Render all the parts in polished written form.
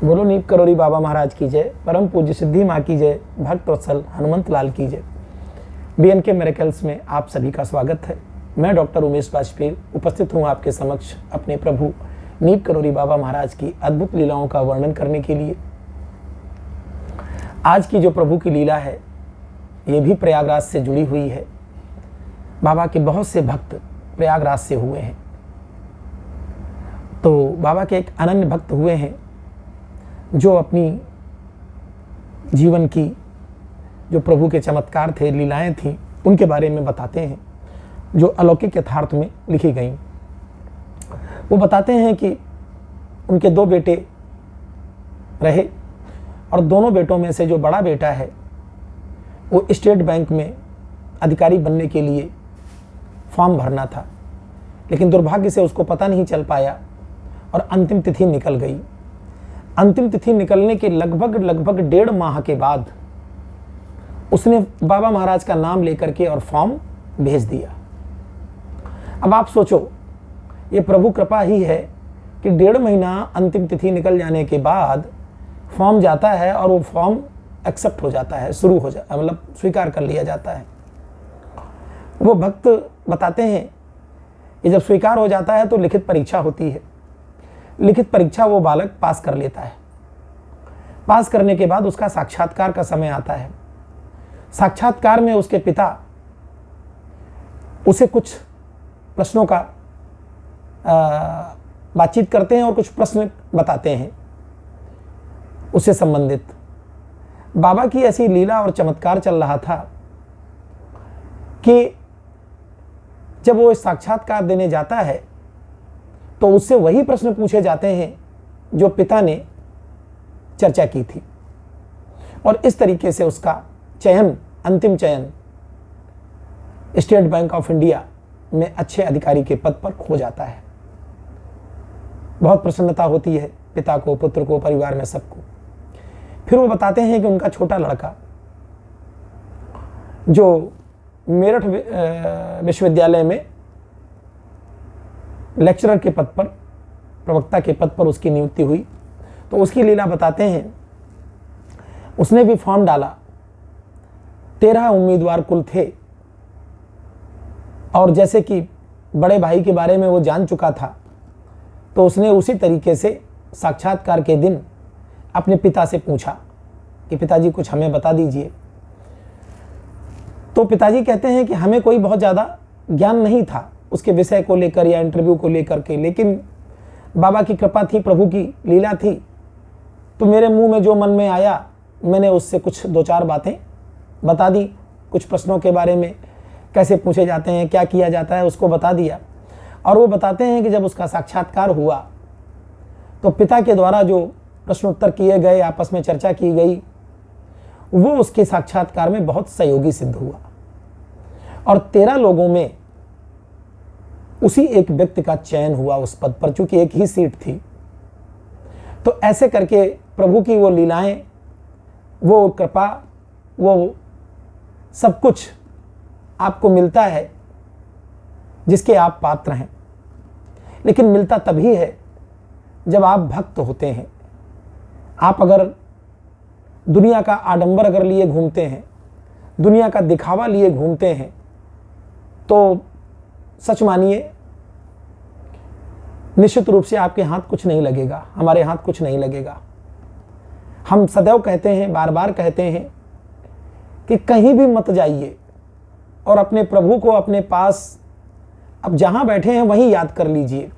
बोलो नीप करोरी बाबा महाराज की जय, परम पूज्य सिद्धि माँ की जय, भक्त वत्सल हनुमंत लाल की जय। BNK मिरेकल्स में आप सभी का स्वागत है। मैं डॉक्टर उमेश वाजपेयी उपस्थित हूँ आपके समक्ष अपने प्रभु नीप करोरी बाबा महाराज की अद्भुत लीलाओं का वर्णन करने के लिए। आज की जो प्रभु की लीला है ये भी प्रयागराज से जुड़ी हुई है। बाबा के बहुत से भक्त प्रयागराज से हुए हैं। तो बाबा के एक अनन्य भक्त हुए हैं जो अपनी जीवन की जो प्रभु के चमत्कार थे, लीलाएं थी, उनके बारे में बताते हैं जो अलौकिक यथार्थ में लिखी गई। वो बताते हैं कि उनके 2 बेटे रहे और दोनों बेटों में से जो बड़ा बेटा है वो स्टेट बैंक में अधिकारी बनने के लिए फॉर्म भरना था, लेकिन दुर्भाग्य से उसको पता नहीं चल पाया और अंतिम तिथि निकल गई। अंतिम तिथि निकलने के लगभग 1.5 माह के बाद उसने बाबा महाराज का नाम लेकर के और फॉर्म भेज दिया। अब आप सोचो, ये प्रभु कृपा ही है कि 1.5 महीना अंतिम तिथि निकल जाने के बाद फॉर्म जाता है और वो फॉर्म एक्सेप्ट हो जाता है, शुरू हो जाता, मतलब स्वीकार कर लिया जाता है। वो भक्त बताते हैं कि जब स्वीकार हो जाता है तो लिखित परीक्षा होती है। लिखित परीक्षा वो बालक पास कर लेता है। पास करने के बाद उसका साक्षात्कार का समय आता है। साक्षात्कार में उसके पिता उसे कुछ प्रश्नों का बातचीत करते हैं और कुछ प्रश्न बताते हैं उससे संबंधित। बाबा की ऐसी लीला और चमत्कार चल रहा था कि जब वो साक्षात्कार देने जाता है तो उससे वही प्रश्न पूछे जाते हैं जो पिता ने चर्चा की थी, और इस तरीके से उसका चयन, अंतिम चयन स्टेट बैंक ऑफ इंडिया में अच्छे अधिकारी के पद पर हो जाता है। बहुत प्रसन्नता होती है पिता को, पुत्र को, परिवार में सबको। फिर वो बताते हैं कि उनका छोटा लड़का जो मेरठ विश्वविद्यालय में लेक्चरर के पद पर, प्रवक्ता के पद पर उसकी नियुक्ति हुई, तो उसकी लीला बताते हैं। उसने भी फॉर्म डाला। 13 उम्मीदवार कुल थे और जैसे कि बड़े भाई के बारे में वो जान चुका था तो उसने उसी तरीके से साक्षात्कार के दिन अपने पिता से पूछा कि पिताजी कुछ हमें बता दीजिए। तो पिताजी कहते हैं कि हमें कोई बहुत ज़्यादा ज्ञान नहीं था उसके विषय को लेकर या इंटरव्यू को लेकर के, लेकिन बाबा की कृपा थी, प्रभु की लीला थी, तो मेरे मुंह में जो मन में आया मैंने उससे कुछ 2-4 बातें बता दी। कुछ प्रश्नों के बारे में, कैसे पूछे जाते हैं, क्या किया जाता है, उसको बता दिया। और वो बताते हैं कि जब उसका साक्षात्कार हुआ तो पिता के द्वारा जो प्रश्नोत्तर किए गए, आपस में चर्चा की गई, वो उसके साक्षात्कार में बहुत सहयोगी सिद्ध हुआ और 13 लोगों में उसी एक व्यक्ति का चयन हुआ उस पद पर, चूंकि एक ही सीट थी। तो ऐसे करके प्रभु की वो लीलाएं, वो कृपा, वो सब कुछ आपको मिलता है जिसके आप पात्र हैं। लेकिन मिलता तभी है जब आप भक्त होते हैं। आप अगर दुनिया का आडंबर अगर लिए घूमते हैं, दुनिया का दिखावा लिए घूमते हैं, तो सच मानिए निश्चित रूप से आपके हाथ कुछ नहीं लगेगा, हमारे हाथ कुछ नहीं लगेगा। हम सदैव कहते हैं, बार बार कहते हैं कि कहीं भी मत जाइए और अपने प्रभु को अपने पास, अब जहाँ बैठे हैं वहीं याद कर लीजिए।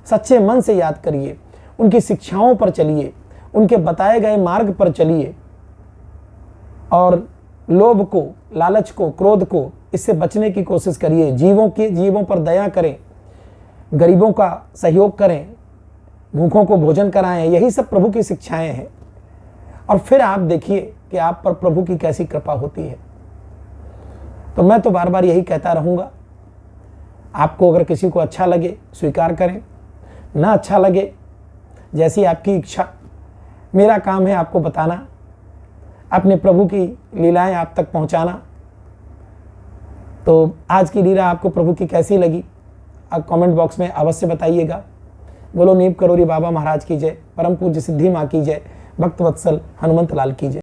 सच्चे मन से याद करिए, उनकी शिक्षाओं पर चलिए, उनके बताए गए मार्ग पर चलिए और लोभ को, लालच को, क्रोध को, इससे बचने की कोशिश करिए। जीवों पर दया करें, गरीबों का सहयोग करें, भूखों को भोजन कराएं। यही सब प्रभु की शिक्षाएं हैं। और फिर आप देखिए कि आप पर प्रभु की कैसी कृपा होती है। तो मैं तो बार बार यही कहता रहूँगा, आपको अगर किसी को अच्छा लगे स्वीकार करें, ना अच्छा लगे जैसी आपकी इच्छा। मेरा काम है आपको बताना, अपने प्रभु की लीलाएं आप तक पहुंचाना। तो आज की लीला आपको प्रभु की कैसी लगी आप कमेंट बॉक्स में अवश्य बताइएगा। बोलो नीप करोरी बाबा महाराज की जय, परम पूज्य सिद्धि माँ की जय, भक्त वत्सल हनुमंत लाल की जय।